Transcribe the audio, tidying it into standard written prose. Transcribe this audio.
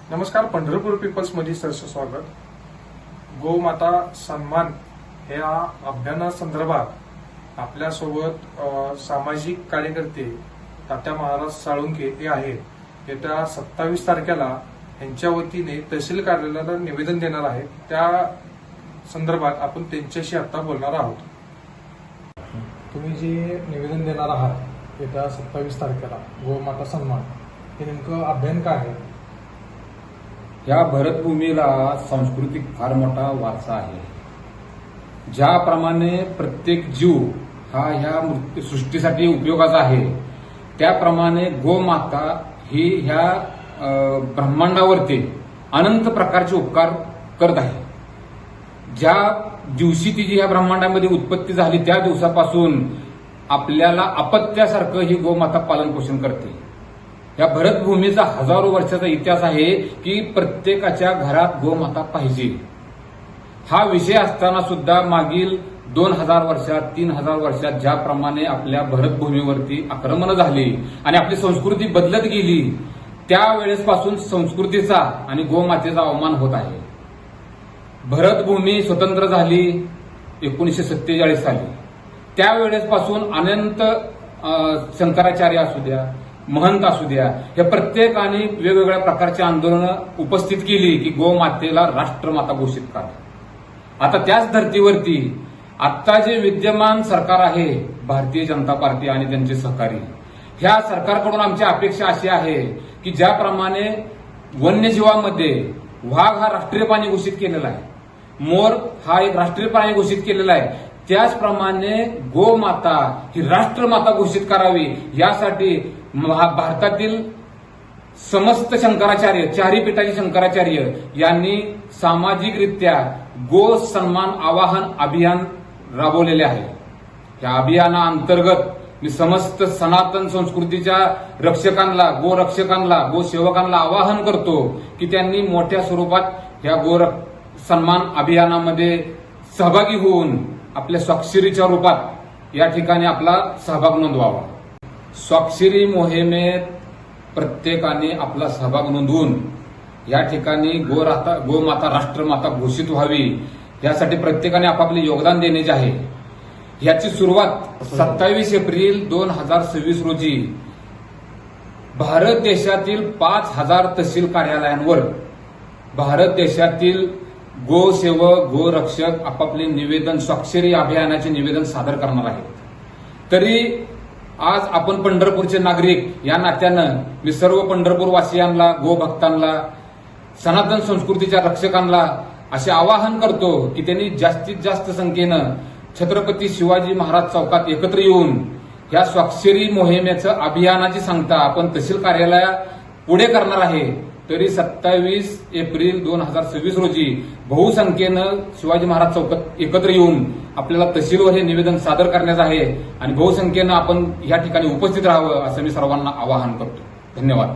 नमस्कार. पंढरपूर पीपल्समध्ये सरचं स्वागत. गोमाता सन्मान या अभियानासंदर्भात आपल्यासोबत सामाजिक कार्यकर्ते तात्या महाराज साळुंखे हे आहेत. येत्या 27 तारखेला यांच्या वतीने तहसील कार्यालयाला निवेदन देणार आहेत. त्या संदर्भात आपण त्यांच्याशी आता बोलणार आहोत. तुम्ही जे निवेदन देणार आहात येत्या 27 तारखेला गोमाता सन्मान, हे नेमकं अभियान काय आहे? या भरतभूमीला सांस्कृतिक फार मोठा वारसा आहे. ज्याप्रमाणे प्रत्येक जीव हा ह्या सृष्टीसाठी उपयोगाचा आहे, त्याप्रमाणे गोमाता ही ह्या ब्रह्मांडावरती अनंत प्रकारचे उपकार करत आहे. ज्या दिवशी तिची ह्या ब्रह्मांडामध्ये उत्पत्ती झाली त्या दिवसापासून आपल्याला अपत्यासारखं ही गोमाता पालनपोषण करते. या भरतभूमीचा हजारो वर्षाचा इतिहास आहे की प्रत्येकाच्या घरात गोमाता पाहिजे. हा विषय असताना सुद्धा मागील 2000 वर्षात 3000 वर्षात ज्याप्रमाणे आपल्या भरतभूमीवरती आक्रमण झाली आणि आपली संस्कृती बदलत गेली, त्यावेळेसपासून संस्कृतीचा आणि गोमातेचा अवमान होत आहे. भरतभूमी स्वतंत्र झाली 1947 साली. त्यावेळेसपासून अनंत शंकराचार्य असू द्या, महंत असू द्या, या प्रत्येकाने वेगवेगळ्या प्रकारची आंदोलनं उपस्थित केली की गोमातेला राष्ट्रमाता घोषित करा. आता त्याच धर्तीवरती आता जे विद्यमान सरकार आहे, भारतीय जनता पार्टी आणि त्यांचे सहकारी, ह्या सरकारकडून आमची अपेक्षा अशी आहे की ज्याप्रमाणे वन्यजीवामध्ये वाघ हा राष्ट्रीय प्राणी घोषित केलेला आहे, मोर हा एक राष्ट्रीय प्राणी घोषित केलेला आहे, त्याचप्रमाणे गोमाता ही राष्ट्रमाता घोषित करावी. यासाठी भारतातील समस्त शंकराचार्य, चारही पीठाचे शंकराचार्य यांनी सामाजिकरित्या गो सन्मान आवाहन अभियान राबवलेले आहे. या अभियानाअंतर्गत मी समस्त सनातन संस्कृतीच्या रक्षकांना, गोरक्षकांना, गोसेवकांना आवाहन करतो की त्यांनी मोठ्या स्वरूपात या गो सन्मान अभियानामध्ये सहभागी होऊन आपल्या स्वाक्षरीच्या रूपात या ठिकाणी आपला सहभाग नोंदवावा. स्वाक्षरी मोहिमेत प्रत्येकाने आपला सहभाग नोंदवून या ठिकाणी गोमाता राष्ट्रमाता घोषित व्हावी, यासाठी प्रत्येकाने आपापले योगदान देण्याचे आहे. याची सुरुवात 27 एप्रिल 2026 रोजी भारत देशातील 5000 तहसील कार्यालयांवर भारत देशातील गोसेवक, गोरक्षक आपापले निवेदन, स्वाक्षरी अभियानाचे निवेदन सादर करणार आहेत. तरी आज आपण पंढरपूरचे नागरिक या नात्यानं मी सर्व पंढरपूरवासियांना, गोभक्तांना, सनातन संस्कृतीच्या रक्षकांना असे आवाहन करतो की त्यांनी जास्तीत जास्त संख्येनं छत्रपती शिवाजी महाराज चौकात एकत्र येऊन या स्वाक्षरी मोहिमेचं अभियानाची सांगता आपण तहसील कार्यालयात पुढे करणार आहे. तरी 27 एप्रिल 2026 रोजी बहुसंख्येनं शिवाजी महाराज चौकात एकत्र येऊन आपल्याला तहसीलवर हे निवेदन सादर करण्याचं आहे आणि बहुसंख्येनं आपण या ठिकाणी उपस्थित राहावं असं मी सर्वांना आवाहन करतो. धन्यवाद.